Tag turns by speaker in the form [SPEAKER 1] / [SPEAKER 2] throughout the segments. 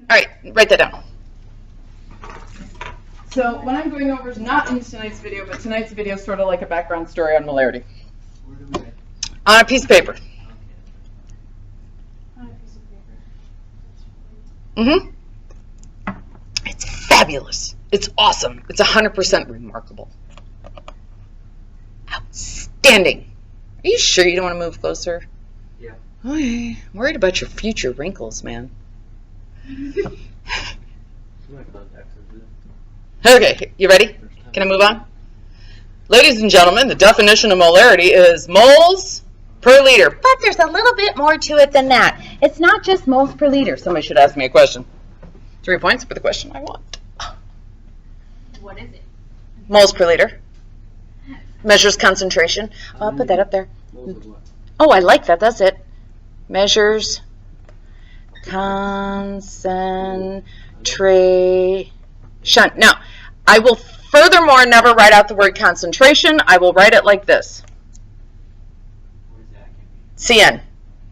[SPEAKER 1] All right, write that down.
[SPEAKER 2] So what I'm going over is not in tonight's video, but tonight's video is sort of like a background story on molarity.
[SPEAKER 3] Where do we write?
[SPEAKER 1] On a piece of paper.
[SPEAKER 4] On a piece of paper.
[SPEAKER 1] Mm-hmm. It's fabulous. It's awesome. It's 100% remarkable. Outstanding. Are you sure you don't want to move closer?
[SPEAKER 3] Yeah.
[SPEAKER 1] Okay. I'm worried about your future wrinkles, man.
[SPEAKER 3] My contacts are good.
[SPEAKER 1] Okay, you ready? Can I move on? Ladies and gentlemen, the definition of molarity is moles per liter. But there's a little bit more to it than that. It's not just moles per liter. Somebody should ask me a question. 3 points for the question I want.
[SPEAKER 4] What is it?
[SPEAKER 1] Moles per liter. Measures concentration. I'll put that up there.
[SPEAKER 3] Moles of what?
[SPEAKER 1] Oh, I like that. That's it. Measures concentration. Now, I will furthermore never write out the word concentration. I will write it like this.
[SPEAKER 3] What is that?
[SPEAKER 1] CN.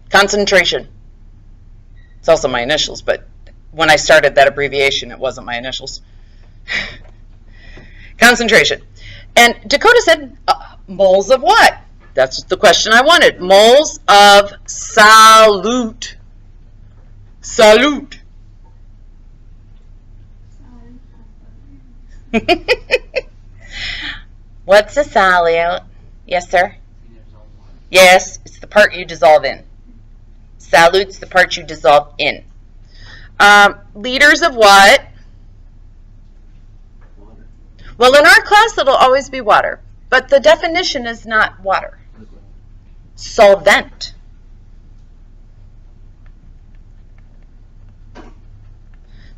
[SPEAKER 1] Concentration. It's also my initials, but when I started that abbreviation, it wasn't my initials. Concentration. And Dakota said, moles of what? That's the question I wanted. Moles of solute. Solute. What's a solute? Yes, sir? Yes, it's the part you dissolve in. Solute's the part you dissolve in. Liters of what?
[SPEAKER 3] Water.
[SPEAKER 1] Well, in our class, it'll always be water. But the definition is not water.
[SPEAKER 3] Liquid.
[SPEAKER 1] Solvent.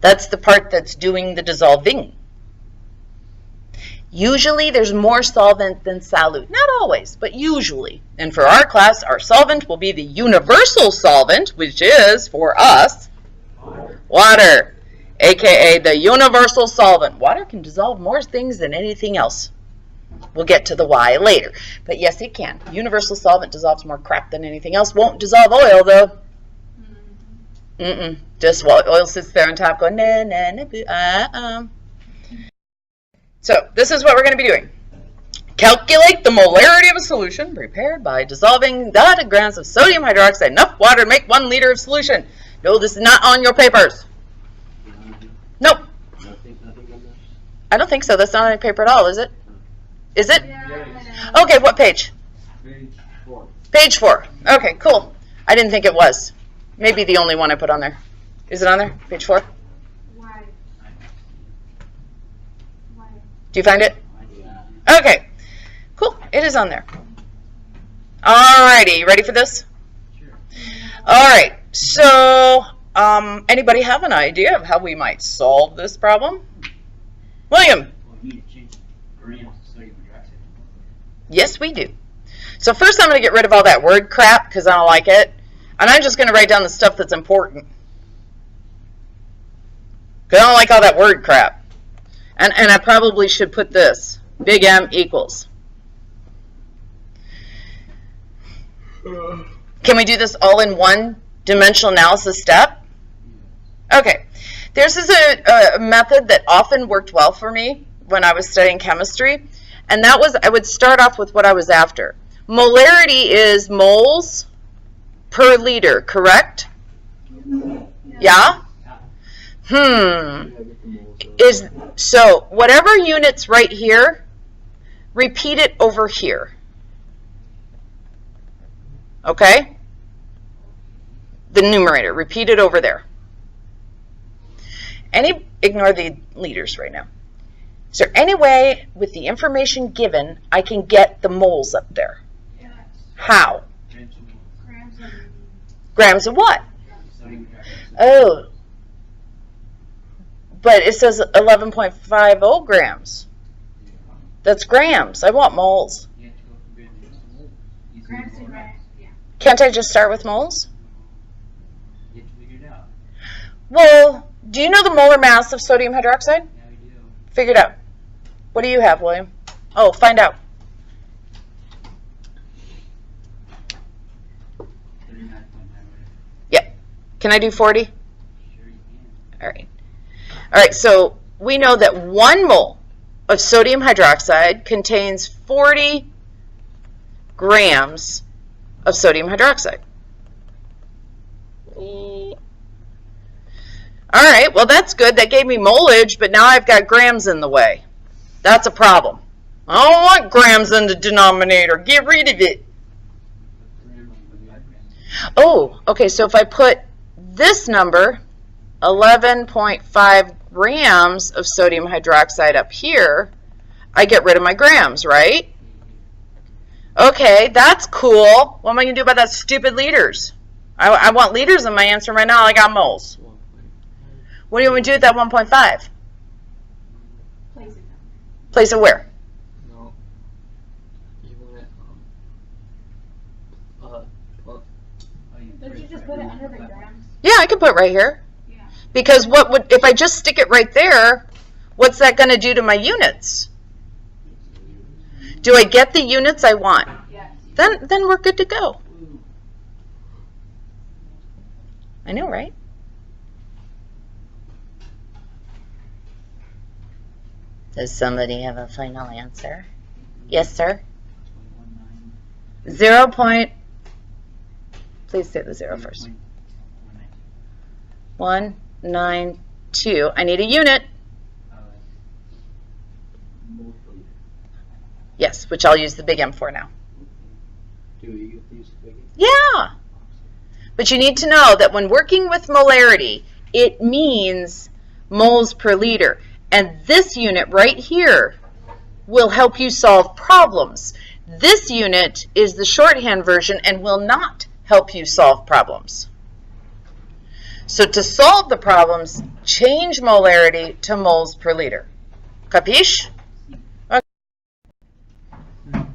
[SPEAKER 1] That's the part that's doing the dissolving. Usually there's more solvent than solute. Not always, but usually. And for our class, our solvent will be the universal solvent, which is, for us, water, aka the universal solvent. Water can dissolve more things than anything else. We'll get to the why later. But yes, it can. Universal solvent dissolves more crap than anything else. Won't dissolve oil, though. Just while oil sits there on top going, na, na, na, boo, So this is what we're going to be doing. Calculate the molarity of a solution prepared by dissolving dotted grams of sodium hydroxide, enough water to make 1 liter of solution. No, this is not on your papers. Nope.
[SPEAKER 3] Nothing on this?
[SPEAKER 1] I don't think so. That's not on your paper at all, is it? Is it?
[SPEAKER 4] Yeah.
[SPEAKER 1] Okay, what page?
[SPEAKER 3] Page 4.
[SPEAKER 1] Page 4. Okay, cool. I didn't think it was. Maybe the only one I put on there. Is it on there? Page 4?
[SPEAKER 4] Why? Why?
[SPEAKER 1] Do you find it?
[SPEAKER 3] Yeah.
[SPEAKER 1] Okay. Cool. It is on there. Alrighty. You ready for this?
[SPEAKER 3] Sure.
[SPEAKER 1] Alright. So, anybody have an idea of how we might solve this problem? William?
[SPEAKER 3] Well, you need to change grams to sodium hydroxide.
[SPEAKER 1] Yes, we do. So first I'm going to get rid of all that word crap because I don't like it. And I'm just going to write down the stuff that's important. Because I don't like all that word crap. And I probably should put this. Big M equals. Can we do this all in one dimensional analysis step? Okay. This is a method that often worked well for me when I was studying chemistry. And that was, I would start off with what I was after. Molarity is moles per liter, correct? Yeah? So whatever unit's right here, repeat it over here. Okay? The numerator, repeat it over there. Ignore the liters right now. Is there any way with the information given I can get the moles up there?
[SPEAKER 4] Yes.
[SPEAKER 1] How?
[SPEAKER 3] Grams of
[SPEAKER 4] Grams of
[SPEAKER 1] Grams of what?
[SPEAKER 3] sodium hydroxide.
[SPEAKER 1] Oh. But it says 11.50 grams. That's grams. I want moles.
[SPEAKER 3] You have to go from grams to moles. You see
[SPEAKER 4] grams
[SPEAKER 3] more
[SPEAKER 4] and
[SPEAKER 3] mass.
[SPEAKER 4] grams. Yeah.
[SPEAKER 1] Can't I just start with moles?
[SPEAKER 3] You have to figure it out.
[SPEAKER 1] Well, do you know the molar mass of sodium hydroxide?
[SPEAKER 3] Yeah, we do.
[SPEAKER 1] Figure it out. What do you have, William? Oh, find out.
[SPEAKER 3] 39.9.
[SPEAKER 1] Yep. Can I do 40?
[SPEAKER 3] Sure you
[SPEAKER 1] All right. All right, so we know that 1 mole of sodium hydroxide contains 40 grams of sodium hydroxide. All right, well, that's good. That gave me molage, but now I've got grams in the way. That's a problem. I don't want grams in the denominator. Get rid of it. Oh, okay, so if I put this number, 11.5 grams of sodium hydroxide up here, I get rid of my grams, right? Okay, that's cool. What am I going to do about that stupid liters? I want liters in my answer right now. I got moles. What do you want me to do with that 1.5?
[SPEAKER 4] Place it down.
[SPEAKER 1] Place it where?
[SPEAKER 5] No. You want it,
[SPEAKER 4] Don't you just put it under the grams?
[SPEAKER 1] Yeah, I can put right here.
[SPEAKER 4] Yeah.
[SPEAKER 1] Because what would, if I just stick it right there, what's that going to do to my units? Do I get the units I want?
[SPEAKER 4] Yes.
[SPEAKER 1] Then we're good to go. I know, right? Does somebody have a final answer? Yes, sir. 0. Please say the 0 first. 192. I need a unit. Yes, which I'll use the big M for now.
[SPEAKER 5] do you get these big?
[SPEAKER 1] Yeah. But you need to know that when working with molarity, it means moles per liter. And this unit right here will help you solve problems. This unit is the shorthand version and will not help you solve problems. So to solve the problems, change molarity to moles per liter. Capiche? Okay. All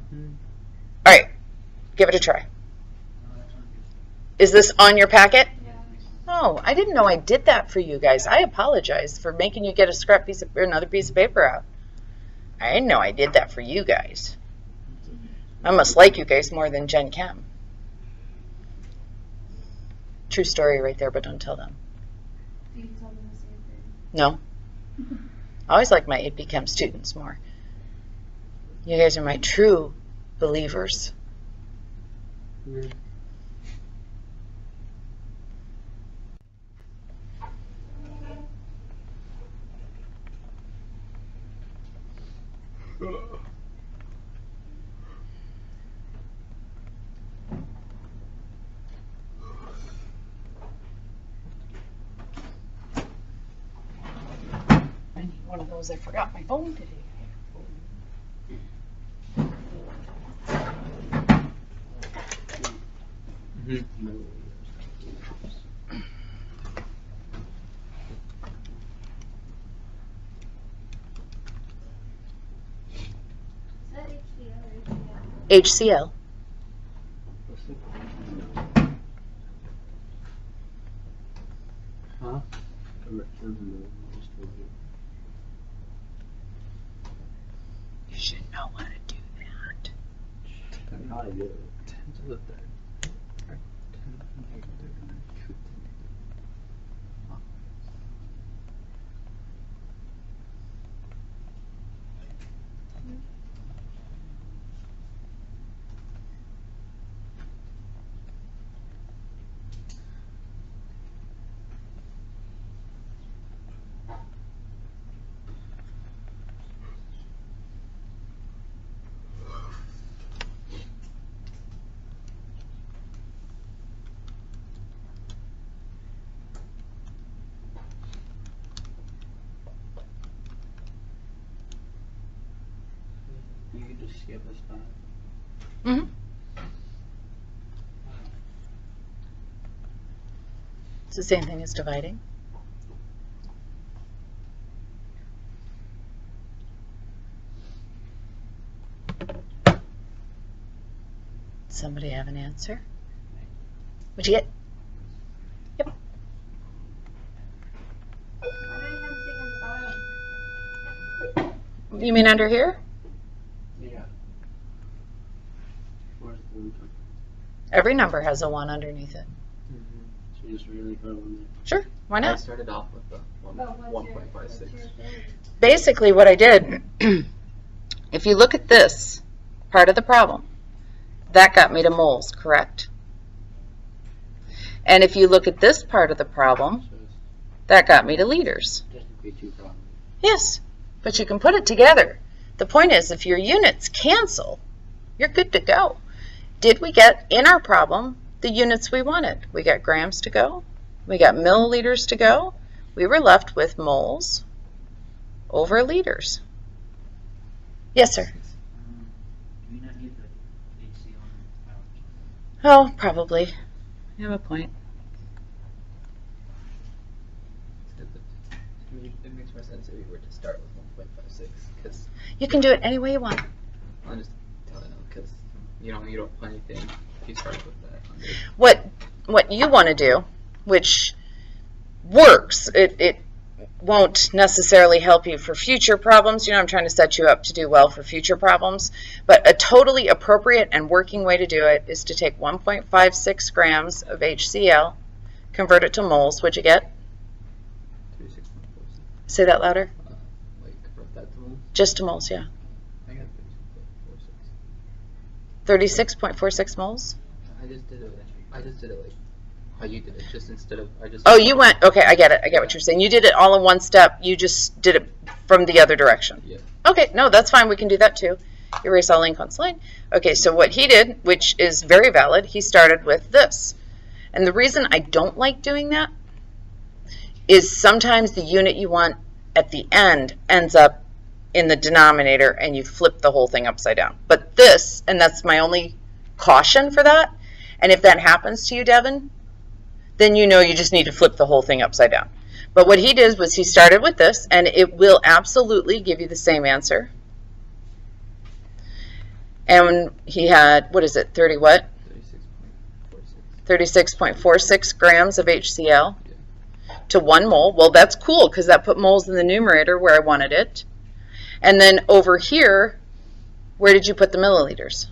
[SPEAKER 1] right, give it a try. Is this on your packet?
[SPEAKER 4] Yeah.
[SPEAKER 1] Oh, I didn't know I did that for you guys. I apologize for making you get a scrap piece of, or another piece of paper out. I didn't know I did that for you guys. I must like you guys more than Gen Chem. True story right there, but don't tell them.
[SPEAKER 4] Do you tell them the same thing?
[SPEAKER 1] No. I always like my AP Chem students more. You guys are my true believers. I need one of those. I forgot my phone today.
[SPEAKER 4] Is that HCl or HCl?
[SPEAKER 1] HCl.
[SPEAKER 5] Huh?
[SPEAKER 1] You should know how to do that.
[SPEAKER 5] I do.
[SPEAKER 3] You can just skip a spot.
[SPEAKER 1] Mm-hmm. It's the same thing as dividing. Somebody have an answer? What'd you get? Yep.
[SPEAKER 4] Why do I have stick on the bottom?
[SPEAKER 1] You mean under here?
[SPEAKER 3] Yeah. Where's the one from?
[SPEAKER 1] Every number has a 1 underneath it.
[SPEAKER 3] So you just really put it on there.
[SPEAKER 1] Sure. Why
[SPEAKER 5] I
[SPEAKER 1] not?
[SPEAKER 5] started off with the
[SPEAKER 4] But what's your
[SPEAKER 5] 1.56.
[SPEAKER 4] thing?
[SPEAKER 1] Basically what I did, if you look at this part of the problem, that got me to moles, correct? And if you look at this part of the problem,
[SPEAKER 3] So it's
[SPEAKER 1] that got me to liters.
[SPEAKER 3] technically two problems.
[SPEAKER 1] Yes, but you can put it together. The point is, if your units cancel, you're good to go. Did we get, in our problem, the units we wanted? We got grams to go. We got milliliters to go. We were left with moles over liters. Yes, sir.
[SPEAKER 6] Do we not need the HCl on
[SPEAKER 1] Oh, probably. You have a point.
[SPEAKER 5] It makes more sense if you were to start with 1.56 because
[SPEAKER 1] You can do it any way you want.
[SPEAKER 5] I'm just telling them because you don't put anything if you start with that.
[SPEAKER 1] What you want to do, which works, it won't necessarily help you for future problems. You know, I'm trying to set you up to do well for future problems. But a totally appropriate and working way to do it is to take 1.56 grams of HCl, convert it to moles. What'd you get?
[SPEAKER 5] 36.46.
[SPEAKER 1] Say that louder.
[SPEAKER 5] Like convert that to moles.
[SPEAKER 1] Just to moles, yeah.
[SPEAKER 5] I got 36.46.
[SPEAKER 1] 36.46 moles.
[SPEAKER 5] I just did it like how you did it. Just instead of I just.
[SPEAKER 1] Oh, you went, okay, I get it. I get what you're saying. You did it all in one step. You just did it from the other direction.
[SPEAKER 5] Yeah.
[SPEAKER 1] Okay, no, that's fine. We can do that too. Erase all ink on slide. Okay, so what he did, which is very valid, he started with this. And the reason I don't like doing that is sometimes the unit you want at the end ends up in the denominator and you flip the whole thing upside down. But this, and that's my only caution for that, and if that happens to you, Devin, then you know you just need to flip the whole thing upside down. But what he did was he started with this, and it will absolutely give you the same answer. And he had, what is it, 30 what?
[SPEAKER 5] 36.46.
[SPEAKER 1] 36.46 grams of HCl to 1 mole. Well, that's cool because that put moles in the numerator where I wanted it. And then over here, where did you put the milliliters?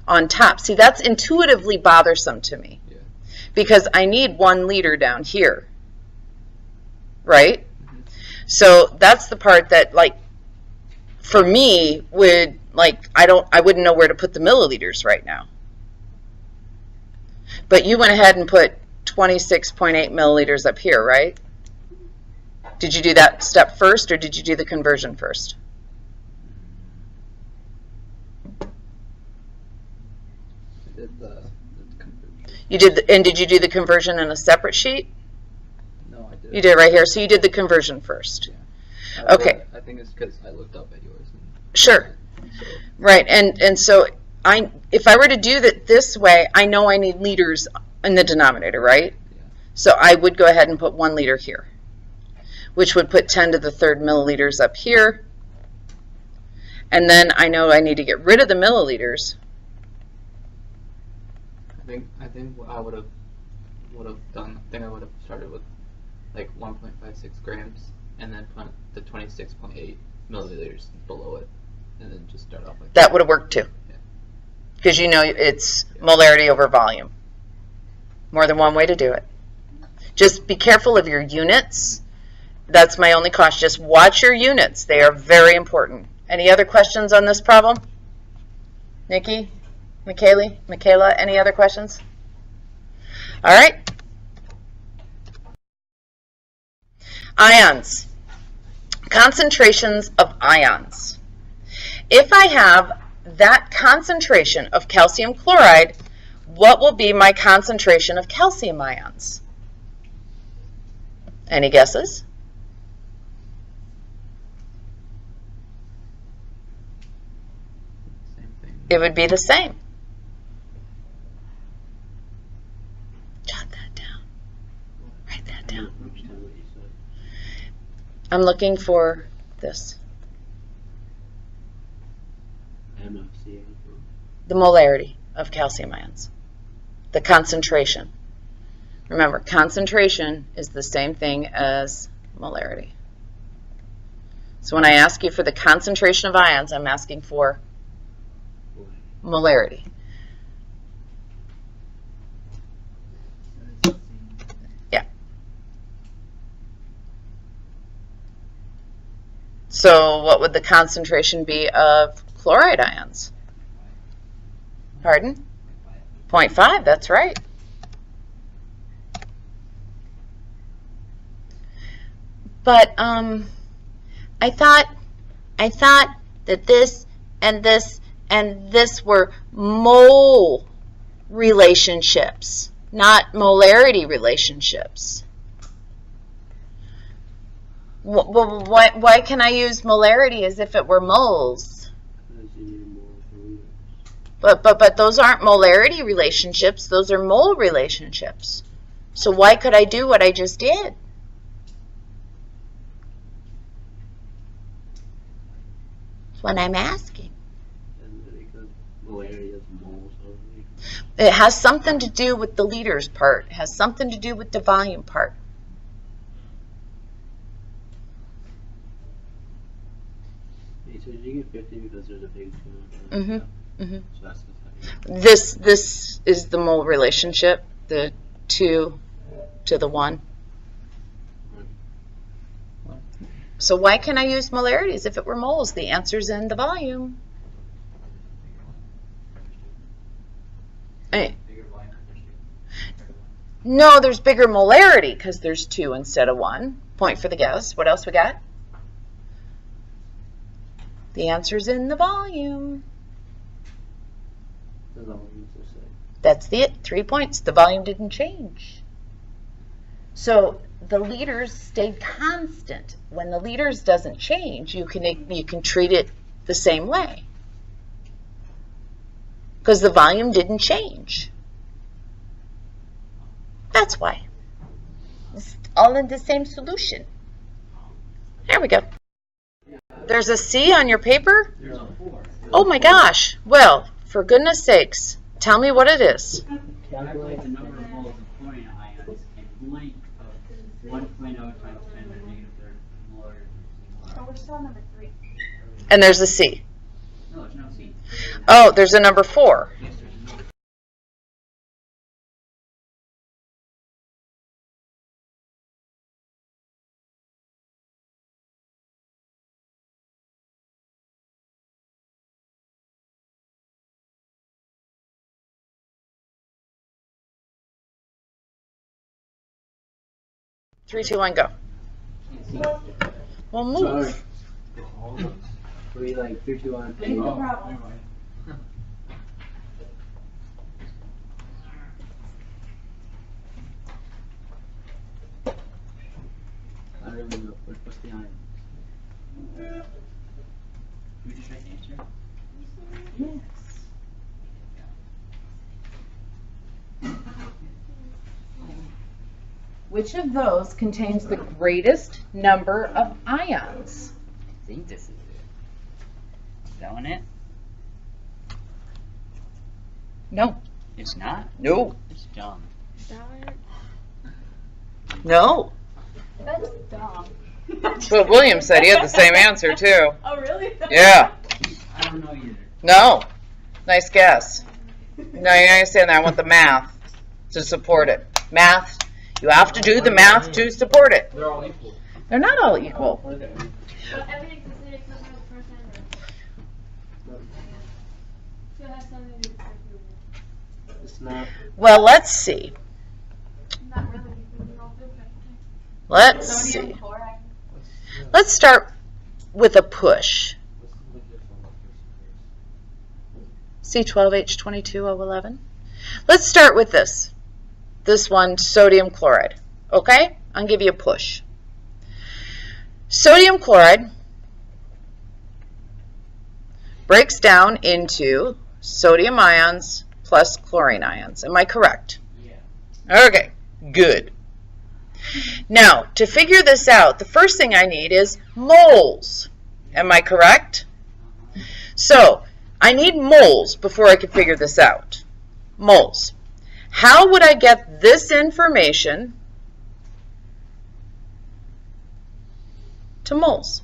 [SPEAKER 1] On top. See, that's intuitively bothersome to me.
[SPEAKER 5] Yeah.
[SPEAKER 1] Because I need 1 liter down here. Right?
[SPEAKER 5] Mhm.
[SPEAKER 1] So that's the part that, like, for me would, like, I wouldn't know where to put the milliliters right now. But you went ahead and put 26.8 milliliters up here, right? Did you do that step first, or did you do the conversion first?
[SPEAKER 5] I did the conversion.
[SPEAKER 1] You did, and did you do the conversion in a separate sheet?
[SPEAKER 5] No, I did.
[SPEAKER 1] You did it right here, so you did the conversion first. Okay.
[SPEAKER 5] I think it's because I looked up at yours.
[SPEAKER 1] Sure.
[SPEAKER 5] So,
[SPEAKER 1] Right, and so if I were to do that this way, I know I need liters in the denominator, right?
[SPEAKER 5] yeah.
[SPEAKER 1] So I would go ahead and put 1 liter here, which would put 10 to the 3rd milliliters up here. And then I know I need to get rid of the milliliters.
[SPEAKER 5] I think what I would have done. I think I would have started with like 1.56 grams and then put the 26.8 milliliters below it, and then just start off like
[SPEAKER 1] That would have worked too.
[SPEAKER 5] Yeah.
[SPEAKER 1] Because you know it's molarity over volume. More than one way to do it. Just be careful of your units. That's my only caution. Just watch your units. They are very important. Any other questions on this problem? Nikki? Michaela, any other questions? All right. Ions. Concentrations of ions. If I have that concentration of calcium chloride, what will be my concentration of calcium ions? Any guesses?
[SPEAKER 5] same thing.
[SPEAKER 1] It would be the same. Jot that down. Write that down.
[SPEAKER 3] Understand what you said.
[SPEAKER 1] I'm looking for this.
[SPEAKER 3] MFC.
[SPEAKER 1] The molarity of calcium ions. The concentration. Remember, concentration is the same thing as molarity. So when I ask you for the concentration of ions, I'm asking for molarity. So what would the concentration be of chloride ions? Pardon? 0.5, that's right. But I thought that this and this and this were mole relationships, not molarity relationships. Why can I use molarity as if it were moles?
[SPEAKER 3] Because you need a mole for liters.
[SPEAKER 1] But those aren't molarity relationships, those are mole relationships. So why could I do what I just did? That's what I'm asking.
[SPEAKER 3] And because malaria is moles only.
[SPEAKER 1] It has something to do with the liters part. It has something to do with the volume part.
[SPEAKER 3] Hey, so did you get 50 because there's a big 2 on
[SPEAKER 1] Mhm.
[SPEAKER 3] top?
[SPEAKER 1] Mhm.
[SPEAKER 3] So that's the second.
[SPEAKER 1] This is the mole relationship, the 2 to the 1. So why can I use molarities if it were moles? The answer's in the volume. Hey. No, there's bigger molarity because there's 2 instead of 1. Point for the guess. What else we got? The answer's in the volume.
[SPEAKER 3] The volume is the same.
[SPEAKER 1] That's it. 3 points. The volume didn't change. So the liters stayed constant. When the liters doesn't change, you can treat it the same way because the volume didn't change. That's why. It's all in the same solution. There we go. There's a C on your paper?
[SPEAKER 6] There's a 4.
[SPEAKER 1] Oh my gosh. Well, for goodness sakes, tell me what it is.
[SPEAKER 6] Calculate the number of moles of chlorine ions in blank of 1.0 times 10 to the negative third molar.
[SPEAKER 4] Oh, we're still on number 3.
[SPEAKER 1] And there's a C.
[SPEAKER 6] No, there's no C.
[SPEAKER 1] Oh, there's a number 4.
[SPEAKER 6] Yes, there's a number.
[SPEAKER 1] Three, two, one, go.
[SPEAKER 6] Can't see.
[SPEAKER 1] Well,
[SPEAKER 3] Sorry.
[SPEAKER 1] move.
[SPEAKER 3] We like 3, 2, 1.
[SPEAKER 2] Ain't no
[SPEAKER 6] Oh,
[SPEAKER 2] problem.
[SPEAKER 6] never mind.
[SPEAKER 3] I don't even know. What's the ion?
[SPEAKER 6] We just write the answer.
[SPEAKER 2] Yes. Which of those contains the greatest number of ions?
[SPEAKER 6] I think this is it. Is that one it?
[SPEAKER 1] No.
[SPEAKER 6] It's not?
[SPEAKER 1] No.
[SPEAKER 6] It's dumb.
[SPEAKER 1] No.
[SPEAKER 4] That's dumb.
[SPEAKER 1] That's what William said. He had the same answer, too.
[SPEAKER 2] Oh, really?
[SPEAKER 1] Yeah.
[SPEAKER 6] I don't know either.
[SPEAKER 1] No. Nice guess. No, you understand that. I want the math to support it. Math. You have to do the math to support it.
[SPEAKER 3] They're all equal.
[SPEAKER 1] They're not all equal.
[SPEAKER 4] But everything's acidic except for the first end. So it has something to do with the
[SPEAKER 3] It's not.
[SPEAKER 1] Well, let's see.
[SPEAKER 4] Not really, because we don't feel that.
[SPEAKER 1] Let's
[SPEAKER 4] Sodium
[SPEAKER 1] see.
[SPEAKER 4] chloride.
[SPEAKER 1] Let's start with a push. C12H22O11. Let's start with this. This one, sodium chloride. Okay? I'll give you a push. Sodium chloride breaks down into sodium ions plus chlorine ions. Am I correct?
[SPEAKER 6] Yeah.
[SPEAKER 1] Okay, good. Now, to figure this out, the first thing I need is moles. Am I correct? So, I need moles before I can figure this out. Moles. How would I get this information to moles?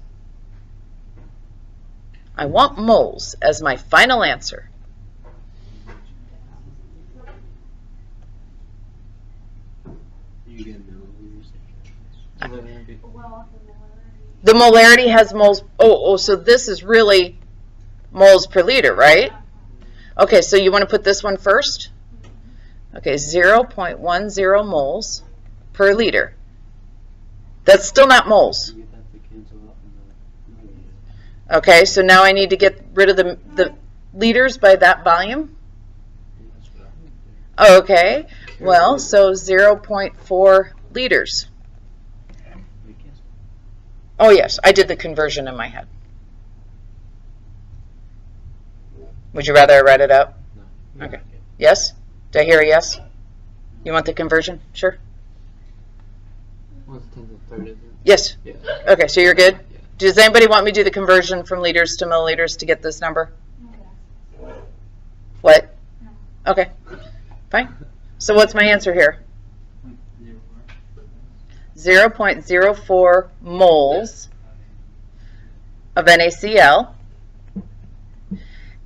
[SPEAKER 1] I want moles as my final answer.
[SPEAKER 3] You get milliliters.
[SPEAKER 4] Well, off of the molarity.
[SPEAKER 1] The molarity has moles. Oh, so this is really moles per liter, right? Okay, so you want to put this one first? Okay, 0.10 moles per liter. That's still not moles.
[SPEAKER 3] You get that to cancel out in the milliliters.
[SPEAKER 1] Okay, so now I need to get rid of the liters by that volume.
[SPEAKER 3] That's what I would do.
[SPEAKER 1] Okay, well, so 0.4 liters.
[SPEAKER 3] We cancel.
[SPEAKER 1] Oh, yes, I did the conversion in my head. Would you rather I write it out?
[SPEAKER 3] No.
[SPEAKER 1] Okay. Yes? Did I hear a yes? You want the conversion? Sure.
[SPEAKER 5] What's 10 to the third, is it?
[SPEAKER 1] Yes.
[SPEAKER 5] Yeah.
[SPEAKER 1] Okay, so you're good?
[SPEAKER 5] Yeah.
[SPEAKER 1] Does anybody want me to do the conversion from liters to milliliters to get this number? What? Okay, fine. So what's my answer here? 0.04 moles of NaCl.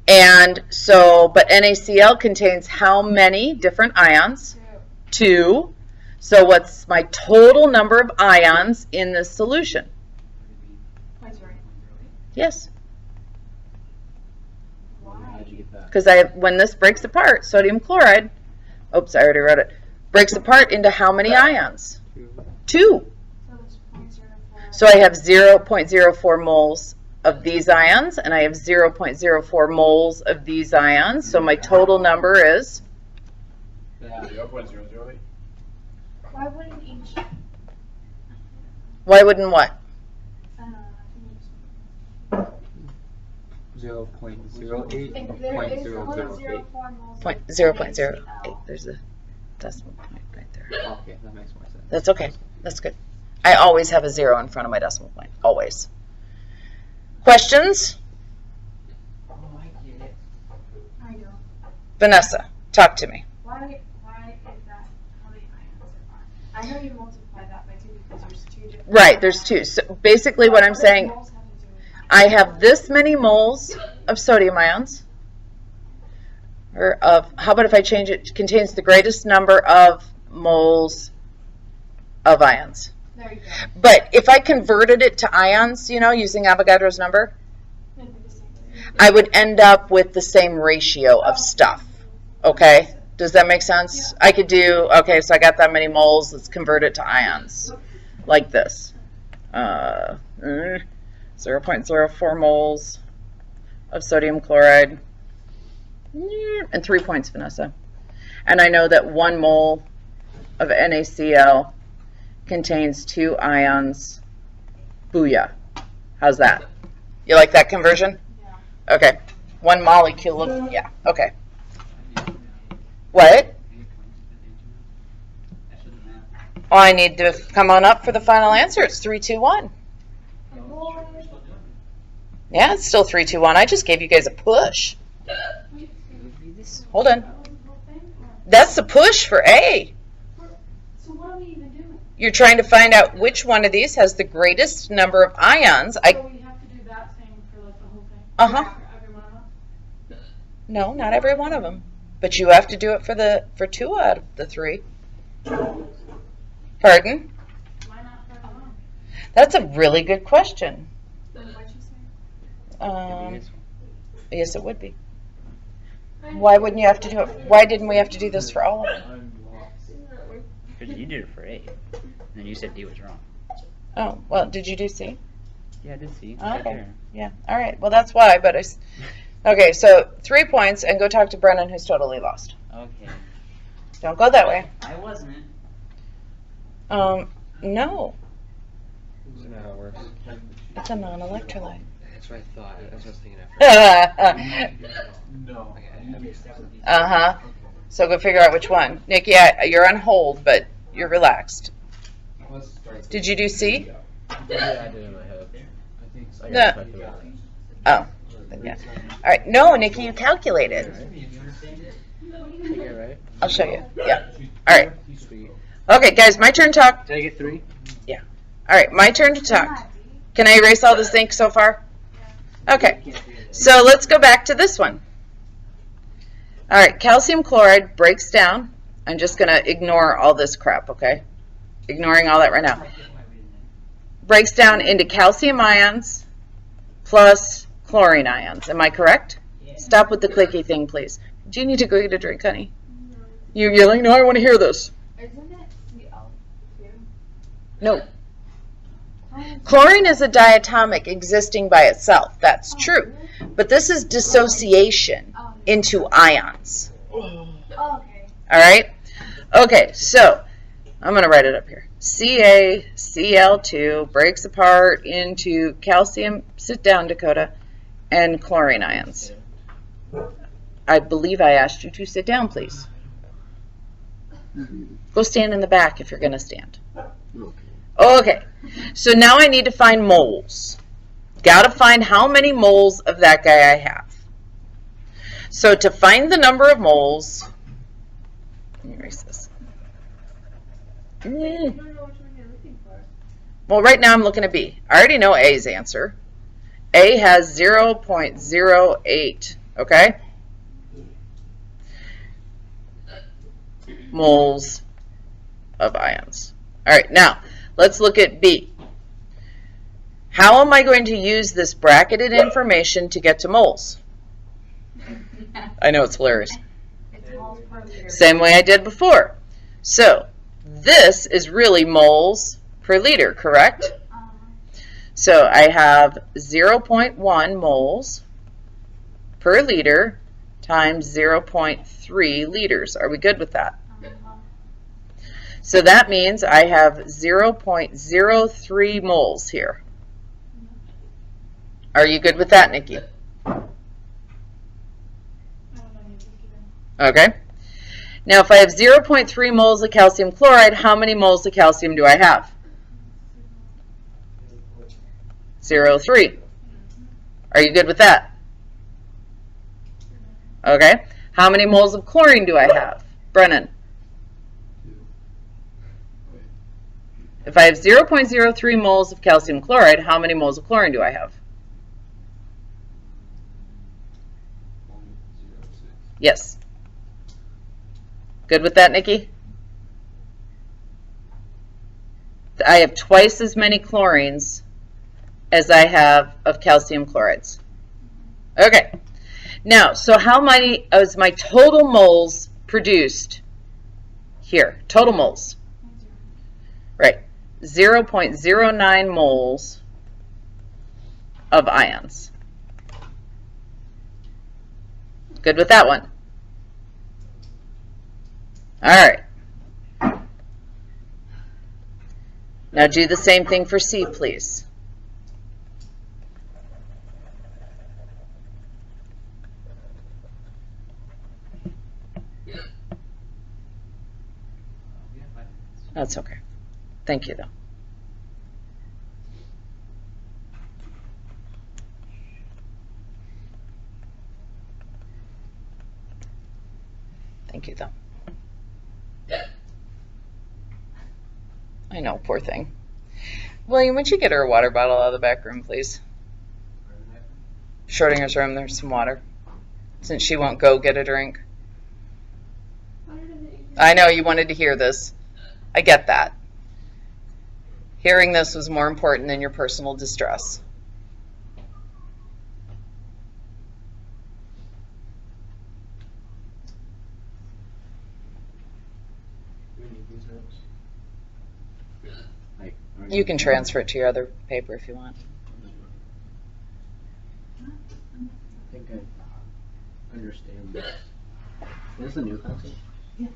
[SPEAKER 1] And so, but NaCl contains how many different ions? 2. So what's my total number of ions in this solution? Yes,
[SPEAKER 3] How'd you get that?
[SPEAKER 1] because when this breaks apart, sodium chloride, oops, I already wrote it, breaks apart into how many ions? 2. So I have 0.04 moles of these ions, and I have 0.04 moles of these ions. So my total number is?
[SPEAKER 7] 0.008.
[SPEAKER 4] Why wouldn't each?
[SPEAKER 1] Why wouldn't what?
[SPEAKER 5] 0.08
[SPEAKER 4] If
[SPEAKER 5] or
[SPEAKER 4] there is
[SPEAKER 5] 0.008.
[SPEAKER 4] 0.04 moles.
[SPEAKER 1] Point 0.08. There's a decimal point right there.
[SPEAKER 5] Okay, that makes more sense.
[SPEAKER 1] That's okay. That's good. I always have a 0 in front of my decimal point. Always. Questions?
[SPEAKER 6] Oh, I get it.
[SPEAKER 4] I know.
[SPEAKER 1] Vanessa, talk to me.
[SPEAKER 4] Why is that? How many ions are on? I know you multiply that by 2 because there's 2 different.
[SPEAKER 1] Right, there's 2. So basically what I'm
[SPEAKER 4] does
[SPEAKER 1] saying,
[SPEAKER 4] moles have to do with that?
[SPEAKER 1] I have this many moles of sodium ions. Or of, how about if I change it, contains the greatest number of moles of ions.
[SPEAKER 4] There you go.
[SPEAKER 1] But if I converted it to ions, you know, using Avogadro's number,
[SPEAKER 4] It'd be the same thing.
[SPEAKER 1] I would end up with the same ratio of stuff. Okay? Does that make sense? I could do, okay, so I got that many moles, let's convert it to ions. Like this. 0.04 moles of sodium chloride. And 3 points, Vanessa. And I know that 1 mole of NaCl contains 2 ions. Booyah. How's that? You like that conversion?
[SPEAKER 4] Yeah.
[SPEAKER 1] Okay. 1 molecule of, yeah, okay. What? Oh, I need to come on up for the final answer. It's 3, 2, 1. Yeah, it's still 3, 2, 1. I just gave you guys a push. Hold on. That's the push for A.
[SPEAKER 4] So what are we even doing?
[SPEAKER 1] You're trying to find out which one of these has the greatest number of ions.
[SPEAKER 4] So we have to do that thing for like the whole thing?
[SPEAKER 1] Uh-huh.
[SPEAKER 4] For every one of them?
[SPEAKER 1] No, not every one of them. But you have to do it for 2 out of the 3. Pardon?
[SPEAKER 4] Why not for every one?
[SPEAKER 1] That's a really good question.
[SPEAKER 4] Then what'd you say?
[SPEAKER 1] Yes, it would be. Why wouldn't you have to do it? Why didn't we have to do this for all of them?
[SPEAKER 7] Because you did it for A. And then you said D was wrong.
[SPEAKER 1] Oh, well, did you do C?
[SPEAKER 7] Yeah, I did see.
[SPEAKER 1] Okay. Yeah, all right. Well, that's why, but okay, so 3 points, and go talk to Brennan, who's totally lost.
[SPEAKER 7] Okay.
[SPEAKER 1] Don't go that way.
[SPEAKER 7] I wasn't.
[SPEAKER 1] No.
[SPEAKER 8] Isn't that how it works?
[SPEAKER 1] It's a non-electrolyte.
[SPEAKER 8] That's what I thought. That's what I was thinking at first.
[SPEAKER 6] No.
[SPEAKER 1] Uh-huh. So go figure out which one. Nick, yeah, you're on hold, but you're relaxed. Did you do C?
[SPEAKER 8] Yeah, I did in my head. I think so. I
[SPEAKER 1] No.
[SPEAKER 8] got it.
[SPEAKER 1] Oh. Then yeah. All right. No, Nikki, you calculated.
[SPEAKER 8] You get it right?
[SPEAKER 1] I'll show you. Yeah. All right.
[SPEAKER 8] Sweet.
[SPEAKER 1] Okay, guys, my turn to talk.
[SPEAKER 3] Did I get 3?
[SPEAKER 1] All right, my turn to talk. Can I erase all this ink so far? Okay. So let's go back to this one. All right, calcium chloride breaks down. I'm just going to ignore all this crap, okay? Ignoring all that right now. breaks down into calcium ions plus chlorine ions. Am I correct? Stop with the clicky thing, please. Do you need to go get a drink, honey? You're yelling, no, I want to hear this.
[SPEAKER 4] Isn't it Cl2?
[SPEAKER 1] No. Chlorine is a diatomic existing by itself. That's true. But this is dissociation into ions.
[SPEAKER 4] Oh, okay.
[SPEAKER 1] All right? Okay, so I'm going to write it up here. CaCl2 breaks apart into calcium, sit down, Dakota, and chlorine ions. I believe I asked you to sit down, please. Go stand in the back if you're going to stand. Okay, so now I need to find moles. Got to find how many moles of that guy I have. So to find the number of moles, let me erase this.
[SPEAKER 4] I don't know which one you're looking for.
[SPEAKER 1] Well, right now I'm looking at B. I already know A's answer. A has 0.08, okay? Moles of ions. All right, now let's look at B. How am I going to use this bracketed information to get to moles? I know it's hilarious.
[SPEAKER 4] It's moles per liter.
[SPEAKER 1] Same way I did before. So this is really moles per liter, correct? So I have 0.1 moles per liter times 0.3 liters. Are we good with that? So that means I have 0.03 moles here. Are you good with that, Nikki? Okay. Now if I have 0.3 moles of calcium chloride, how many moles of calcium do I have? 0.3. Are you good with that? Okay. How many moles of chlorine do I have? Brennan? If I have 0.03 moles of calcium chloride, how many moles of chlorine do I have? Yes. Good with that, Nikki? I have twice as many chlorines as I have of calcium chlorides. Okay. Now, so how many is my total moles produced here? Total moles. Right. 0.09 moles of ions. Good with that one? All right. Now do the same thing for C, please. That's okay. Thank you, though. Thank you, though. I know, poor thing. William, would you get her a water bottle out of the back room, please? Schrodinger's room, there's some water. Since she won't go get a drink. I know you wanted to hear this. I get that. Hearing this was more important than your personal distress. You can transfer it to your other paper if you want.
[SPEAKER 3] I think I understand this. Is this a new concept? Yeah.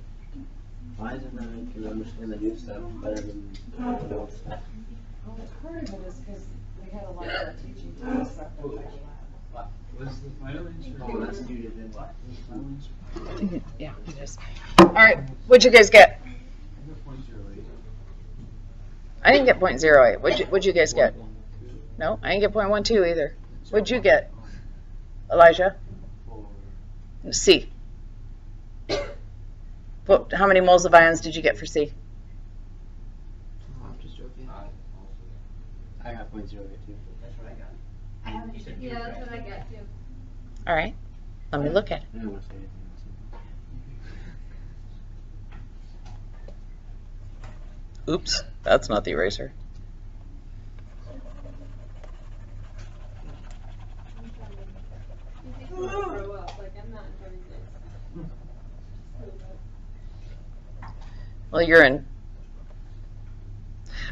[SPEAKER 3] Why is it that I can understand the new stuff better than the old stuff?
[SPEAKER 2] Well, part of it is because we had a lot of our teaching time stuff in my lab.
[SPEAKER 6] Was the final answer?
[SPEAKER 3] Oh, that's due to then what?
[SPEAKER 1] Yeah, it is. All right, what'd you guys get? I didn't get 0.08. What'd you guys get? No, I didn't get 0.12 either. What'd you get, Elijah? C. What? How many moles of ions did you get for C?
[SPEAKER 5] I'm just joking.
[SPEAKER 3] I got 0.08 too. That's what I got.
[SPEAKER 4] Yeah, that's what I got too.
[SPEAKER 1] All right, let me look at it.
[SPEAKER 3] I don't want to say anything else.
[SPEAKER 1] Oops, that's not the eraser. Well, you're in.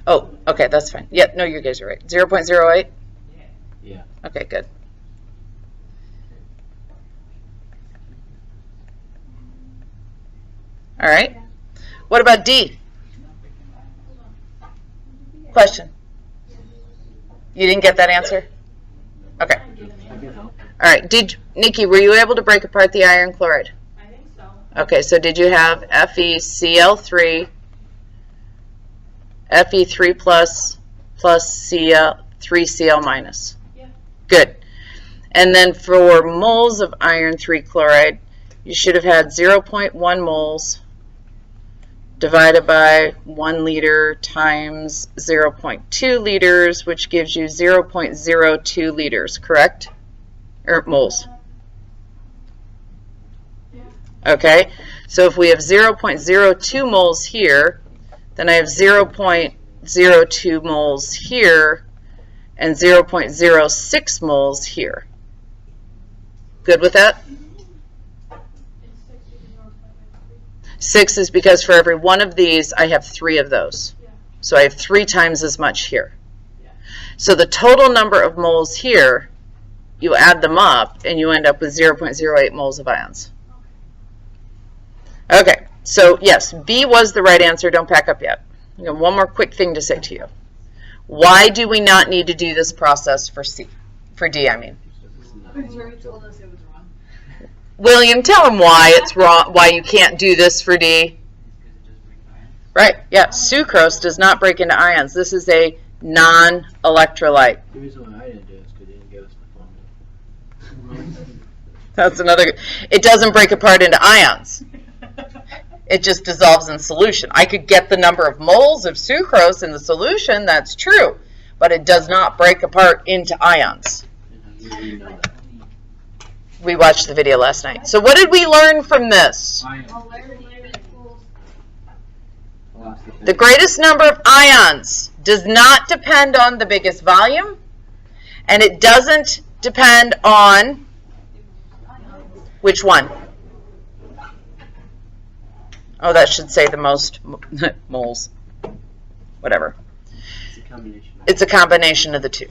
[SPEAKER 1] Oh, okay, that's fine. Yep, no, you guys are right. 0.08?
[SPEAKER 3] Yeah.
[SPEAKER 1] Okay, good. All right. What about D? Question. You didn't get that answer? Okay.
[SPEAKER 3] I can help.
[SPEAKER 1] All right. Nikki, were you able to break apart the iron chloride?
[SPEAKER 2] I think so.
[SPEAKER 1] Okay, so did you have FeCl3, Fe3 plus Cl 3Cl minus?
[SPEAKER 2] Yeah.
[SPEAKER 1] Good. And then for moles of iron 3 chloride, you should have had 0.1 moles divided by 1 liter times 0.2 liters, which gives you 0.02 liters, correct? Or moles. Okay, so if we have 0.02 moles here, then I have 0.02 moles here and 0.06 moles here. Good with that? 6 is because for every one of these, I have 3 of those. So I have 3 times as much here. So the total number of moles here, you add them up, and you end up with 0.08 moles of ions. Okay, so yes, B was the right answer. Don't pack up yet. I got one more quick thing to say to you. Why do we not need to do this process for C? For D, I mean.
[SPEAKER 2] Because you already told us it was wrong.
[SPEAKER 1] William, tell him why it's wrong, why you can't do this for D. Right, yeah, sucrose does not break into ions. This is a non-electrolyte.
[SPEAKER 3] The reason why I didn't do it is because they didn't give us the formula.
[SPEAKER 1] That's another, it doesn't break apart into ions. It just dissolves in solution. I could get the number of moles of sucrose in the solution, that's true, but it does not break apart into ions.
[SPEAKER 3] And how do you know that?
[SPEAKER 1] We watched the video last night. So what did we learn from this? The greatest number of ions does not depend on the biggest volume, and it doesn't depend on which one? Oh, that should say the most moles. Whatever.
[SPEAKER 3] It's a combination.
[SPEAKER 1] It's a combination of the two.